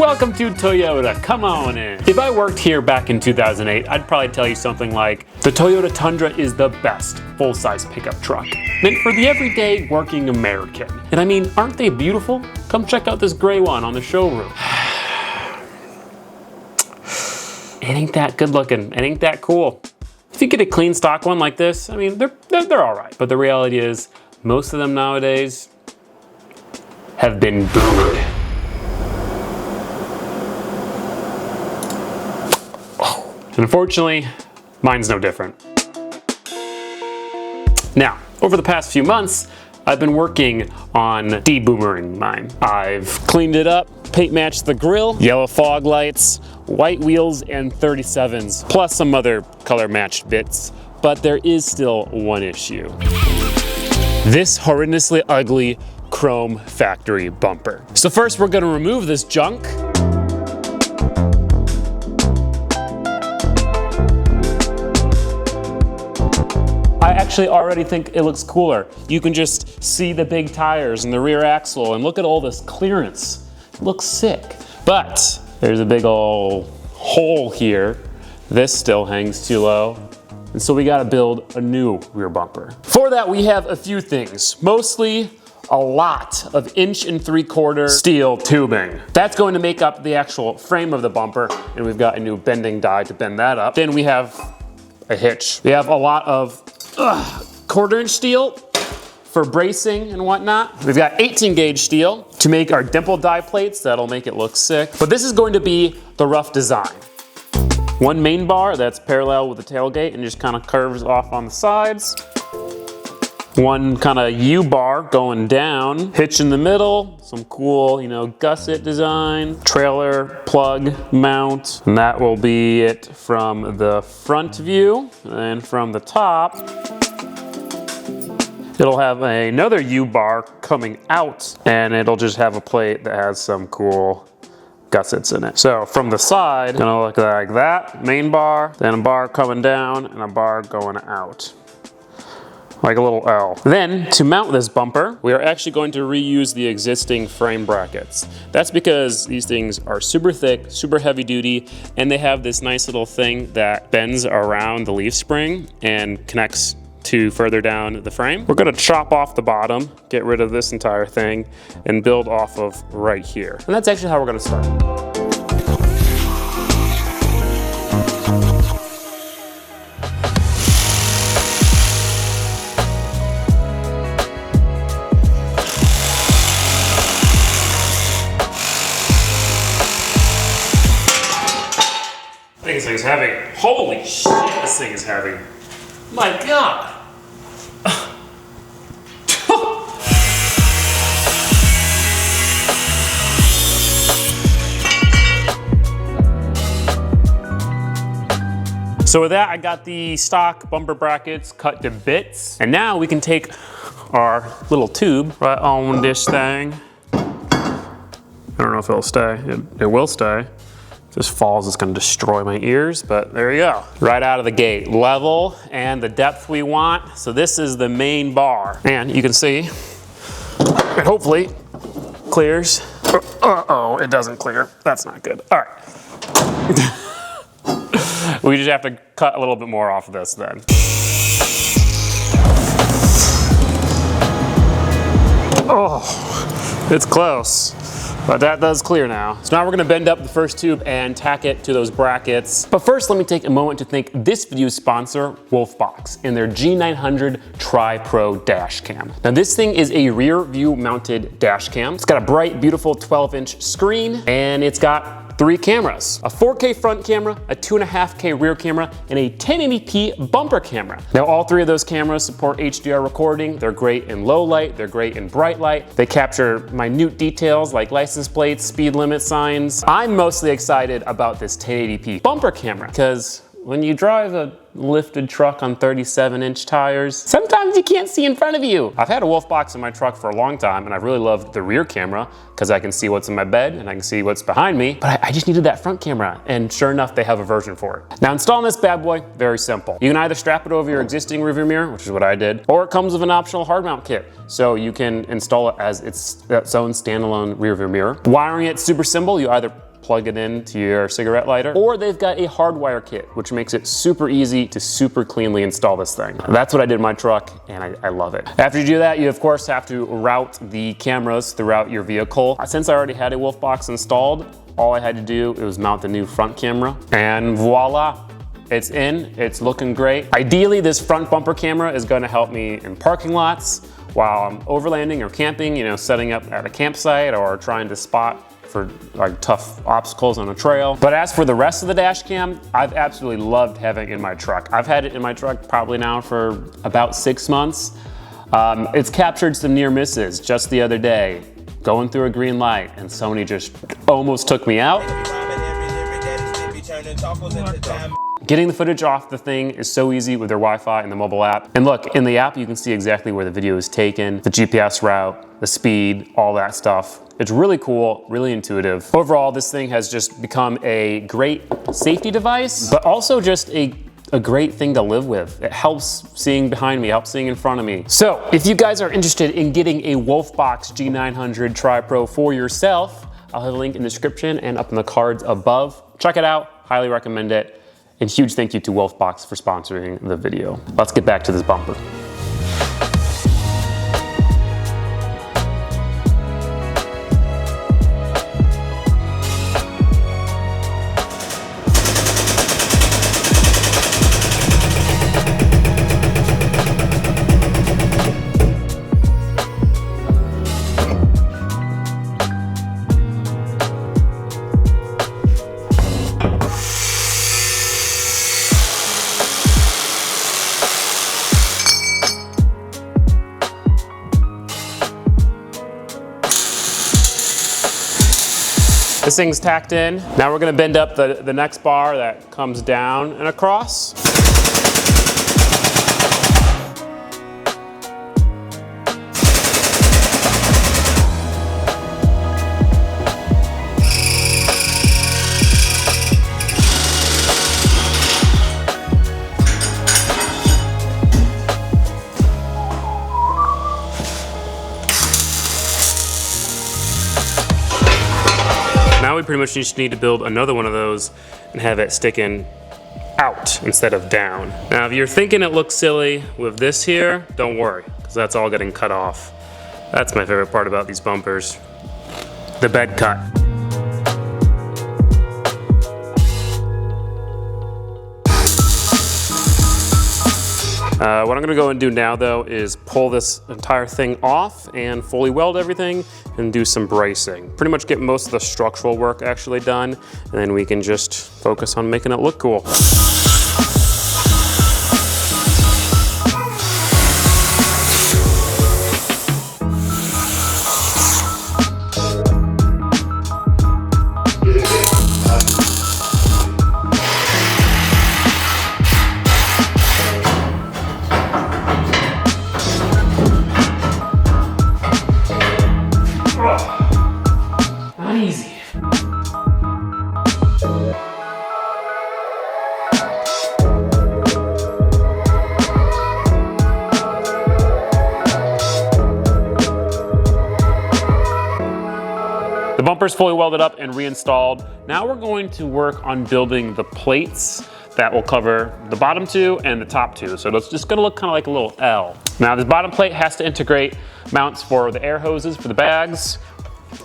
Welcome to Toyota, come on in. If I worked here back in 2008, I'd probably tell you something like, the Toyota Tundra is the best full-size pickup truck, meant for the everyday working American. And I mean, aren't they beautiful? Come check out this gray one on the showroom. It ain't that good looking, it ain't that cool. If you get a clean stock one like this, I mean, they're all right. But the reality is, most of them nowadays have been booed. And unfortunately, mine's no different. Now, over the past few months, I've been working on deboomering mine. I've cleaned it up, paint matched the grille, yellow fog lights, white wheels, and 37s, plus some other color matched bits. But there is still one issue. This horrendously ugly chrome factory bumper. So first we're gonna remove this junk. I actually already think it looks cooler. You can just see the big tires and the rear axle and look at all this clearance. It looks sick. But there's a big old hole here. This still hangs too low. And so we gotta build a new rear bumper. For that, we have a few things. Mostly a lot of 1 3/4 steel tubing. That's going to make up the actual frame of the bumper, and we've got a new bending die to bend that up. Then we have a hitch. We have a lot of 1/4" steel for bracing and whatnot. We've got 18 gauge steel to make our dimple die plates. That'll make it look sick. But this is going to be the rough design. One main bar that's parallel with the tailgate and just kind of curves off on the sides. One kind of U-bar going down, hitch in the middle, some cool, gusset design, trailer plug mount, and that will be it from the front view. And from the top, it'll have another U-bar coming out, and it'll just have a plate that has some cool gussets in it. So from the side, gonna look like that, main bar, then a bar coming down, and a bar going out. Like a little L. Then, to mount this bumper, we are actually going to reuse the existing frame brackets. That's because these things are super thick, super heavy duty, and they have this nice little thing that bends around the leaf spring and connects to further down the frame. We're gonna chop off the bottom, get rid of this entire thing, and build off of right here. And that's actually how we're gonna start. This thing's heavy. Holy shit, this thing is heavy. My God. So with that, I got the stock bumper brackets cut to bits. And now we can take our little tube right on this thing. I don't know if it'll stay. It will stay. If this falls, it's gonna destroy my ears, but there you go. Right out of the gate, level and the depth we want. So this is the main bar. And you can see, it hopefully clears. Uh-oh, it doesn't clear. That's not good. All right. We just have to cut a little bit more off of this then. Oh, it's close. But that does clear now. So now we're gonna bend up the first tube and tack it to those brackets. But first, let me take a moment to thank this video's sponsor, Wolfbox, and their G900 Tri-Pro dash cam. Now this thing is a rear view mounted dash cam. It's got a bright, beautiful 12-inch screen, and it's got 3 cameras, a 4K front camera, a 2.5K rear camera, and a 1080p bumper camera. Now all 3 of those cameras support HDR recording. They're great in low light, they're great in bright light. They capture minute details like license plates, speed limit signs. I'm mostly excited about this 1080p bumper camera because when you drive a lifted truck on 37-inch tires, sometimes you can't see in front of you. I've had a Wolfbox in my truck for a long time, and I've really loved the rear camera because I can see what's in my bed and I can see what's behind me, but I just needed that front camera, and sure enough, they have a version for it. Now installing this bad boy, very simple. You can either strap it over your existing rearview mirror, which is what I did, or it comes with an optional hard mount kit, so you can install it as its own standalone rearview mirror. Wiring it's super simple. You either plug it into your cigarette lighter, or they've got a hardwire kit, which makes it super easy to super cleanly install this thing. That's what I did in my truck, and I love it. After you do that, you of course have to route the cameras throughout your vehicle. Since I already had a wolf box installed, all I had to do was mount the new front camera, and voila. It's in, it's looking great. Ideally, this front bumper camera is gonna help me in parking lots while I'm overlanding or camping, you know, setting up at a campsite or trying to spot for like tough obstacles on a trail. But as for the rest of the dash cam, I've absolutely loved having it in my truck. I've had it in my truck probably now for about 6 months. It's captured some near misses just the other day, going through a green light, and somebody just almost took me out. Getting the footage off the thing is so easy with their Wi-Fi and the mobile app. And look, in the app you can see exactly where the video is taken, the GPS route, the speed, all that stuff. It's really cool, really intuitive. Overall, this thing has just become a great safety device, but also just a great thing to live with. It helps seeing behind me, helps seeing in front of me. So if you guys are interested in getting a Wolfbox G900 Tri-Pro for yourself, I'll have a link in the description and up in the cards above. Check it out, highly recommend it. And huge thank you to Wolfbox for sponsoring the video. Let's get back to this bumper. This thing's tacked in. Now we're gonna bend up the next bar that comes down and across. Now we pretty much just need to build another one of those and have it sticking out instead of down. Now if you're thinking it looks silly with this here, don't worry, because that's all getting cut off. That's my favorite part about these bumpers, the bed cut. What I'm gonna go and do now though is pull this entire thing off and fully weld everything and do some bracing. Pretty much get most of the structural work actually done, and then we can just focus on making it look cool. Not easy. The bumper's fully welded up and reinstalled. Now we're going to work on building the plates that will cover the bottom two and the top two. So it's just gonna look kind of like a little L. Now this bottom plate has to integrate mounts for the air hoses for the bags,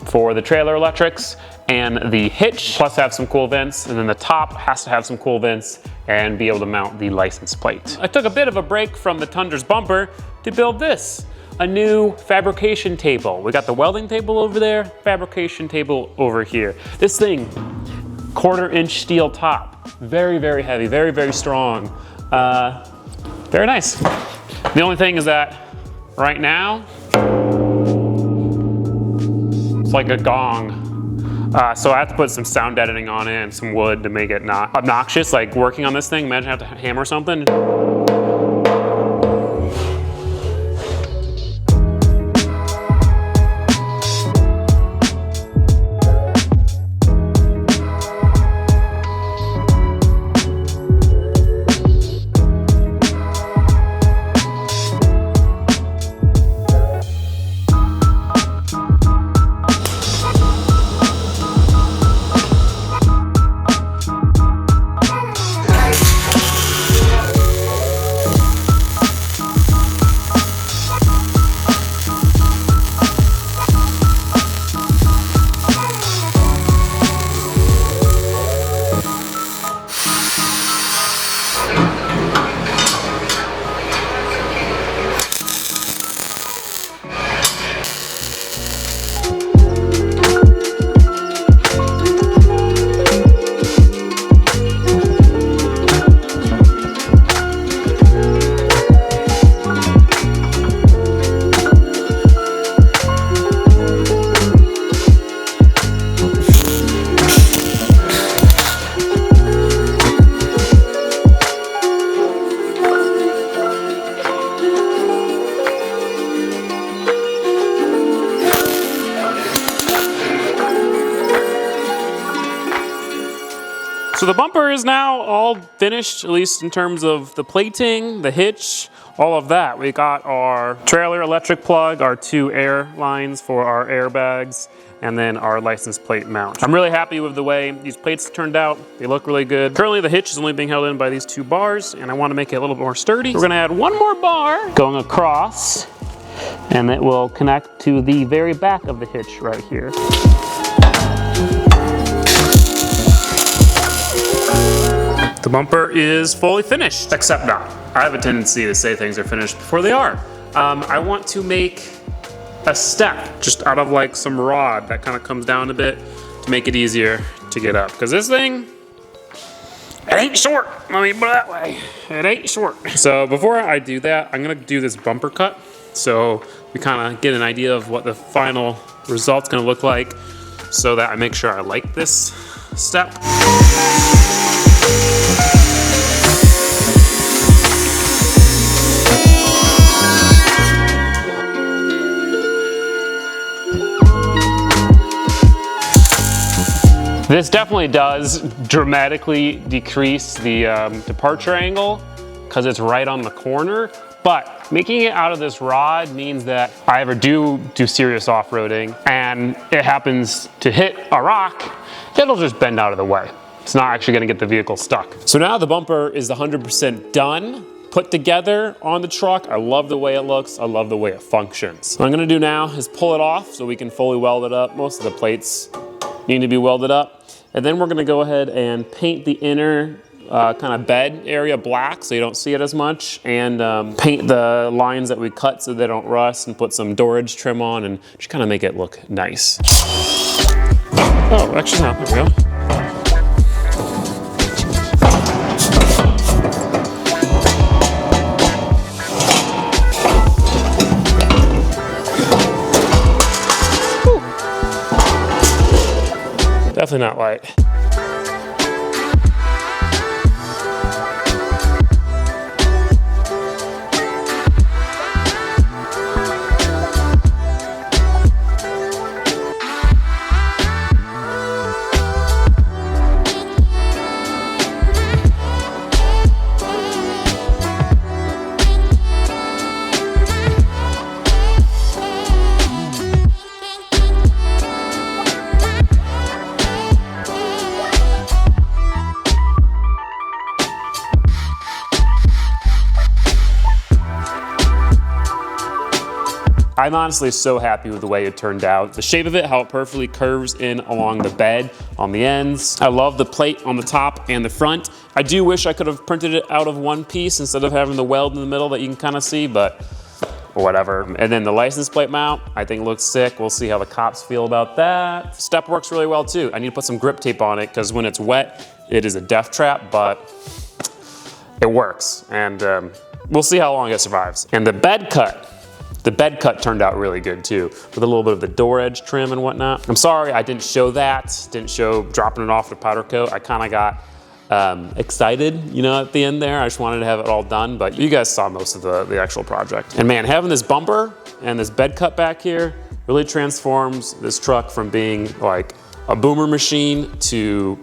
for the trailer electrics, and the hitch, plus have some cool vents, and then the top has to have some cool vents and be able to mount the license plate. I took a bit of a break from the Tundra's bumper to build this, a new fabrication table. We got the welding table over there, fabrication table over here. This thing, 1/4-inch steel top, very, very heavy, very, very strong. Very nice. The only thing is that right now, it's like a gong. So I have to put some sound editing on it and some wood to make it not obnoxious, like working on this thing. Imagine I have to hammer something. So the bumper is now all finished, at least in terms of the plating, the hitch, all of that. We got our trailer electric plug, our 2 air lines for our airbags, and then our license plate mount. I'm really happy with the way these plates turned out. They look really good. Currently the hitch is only being held in by these 2 bars, and I want to make it a little more sturdy. We're gonna add 1 more bar going across, and it will connect to the very back of the hitch right here. The bumper is fully finished, except not. I have a tendency to say things are finished before they are. I want to make a step just out of like some rod that kind of comes down a bit to make it easier to get up. Because this thing, it ain't short. Let me put it that way. It ain't short. So before I do that, I'm gonna do this bumper cut so we kind of get an idea of what the final result's gonna look like so that I make sure I like this step. This definitely does dramatically decrease the departure angle because it's right on the corner, but making it out of this rod means that if I ever do serious off-roading and it happens to hit a rock, it'll just bend out of the way. It's not actually gonna get the vehicle stuck. So now the bumper is 100% done, put together on the truck. I love the way it looks. I love the way it functions. What I'm gonna do now is pull it off so we can fully weld it up. Most of the plates need to be welded up. And then we're gonna go ahead and paint the inner kind of bed area black so you don't see it as much, and paint the lines that we cut so they don't rust, and put some Dorage trim on and just kind of make it look nice. Oh, actually no, there we go. Definitely not light. I'm honestly so happy with the way it turned out. The shape of it, how it perfectly curves in along the bed on the ends. I love the plate on the top and the front. I do wish I could have printed it out of one piece instead of having the weld in the middle that you can kind of see, but whatever. And then the license plate mount, I think looks sick. We'll see how the cops feel about that. Step works really well too. I need to put some grip tape on it because when it's wet, it is a death trap, but it works. And we'll see how long it survives. And the bed cut turned out really good too, with a little bit of the door edge trim and whatnot. I'm sorry I didn't show that, didn't show dropping it off the powder coat. I kind of got excited, you know, at the end there. I just wanted to have it all done, but you guys saw most of the actual project. And man, having this bumper and this bed cut back here really transforms this truck from being like a boomer machine to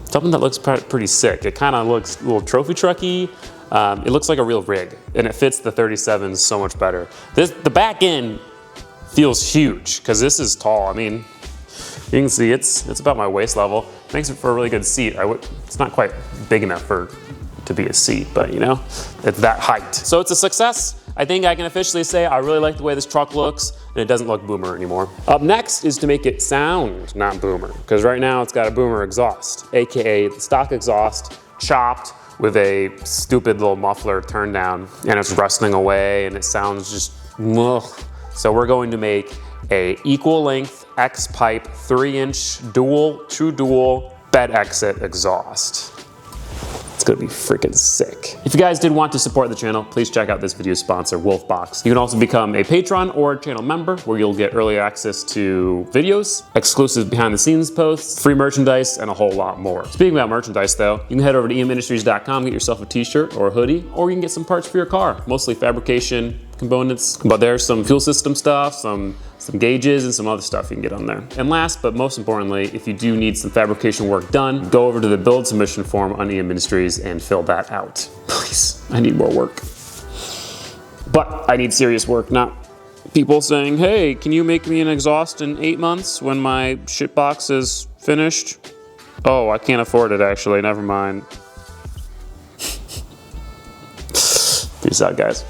something that looks pretty sick. It kind of looks a little trophy trucky. It looks like a real rig, and it fits the 37s so much better. The back end feels huge, because this is tall. I mean, you can see it's about my waist level. Makes it for a really good seat. It's not quite big enough to be a seat, but you know, it's that height. So it's a success. I think I can officially say I really like the way this truck looks, and it doesn't look boomer anymore. Up next is to make it sound not boomer, because right now it's got a boomer exhaust, AKA the stock exhaust, chopped, with a stupid little muffler turned down, and it's rustling away and it sounds just ugh. So we're going to make a equal length X pipe 3-inch true dual bed exit exhaust. It's gonna be freaking sick. If you guys did want to support the channel, please check out this video's sponsor, Wolfbox. You can also become a patron or a channel member, where you'll get early access to videos, exclusive behind the scenes posts, free merchandise, and a whole lot more. Speaking about merchandise though, you can head over to eMindustries.com, get yourself a t-shirt or a hoodie, or you can get some parts for your car, mostly fabrication components, but there's some fuel system stuff, some some gauges and some other stuff you can get on there. And last, but most importantly, if you do need some fabrication work done, go over to the build submission form on EM Ministries and fill that out. Please, I need more work. But I need serious work, not people saying, hey, can you make me an exhaust in 8 months when my shit box is finished? Oh, I can't afford it actually, never mind. Peace out, guys.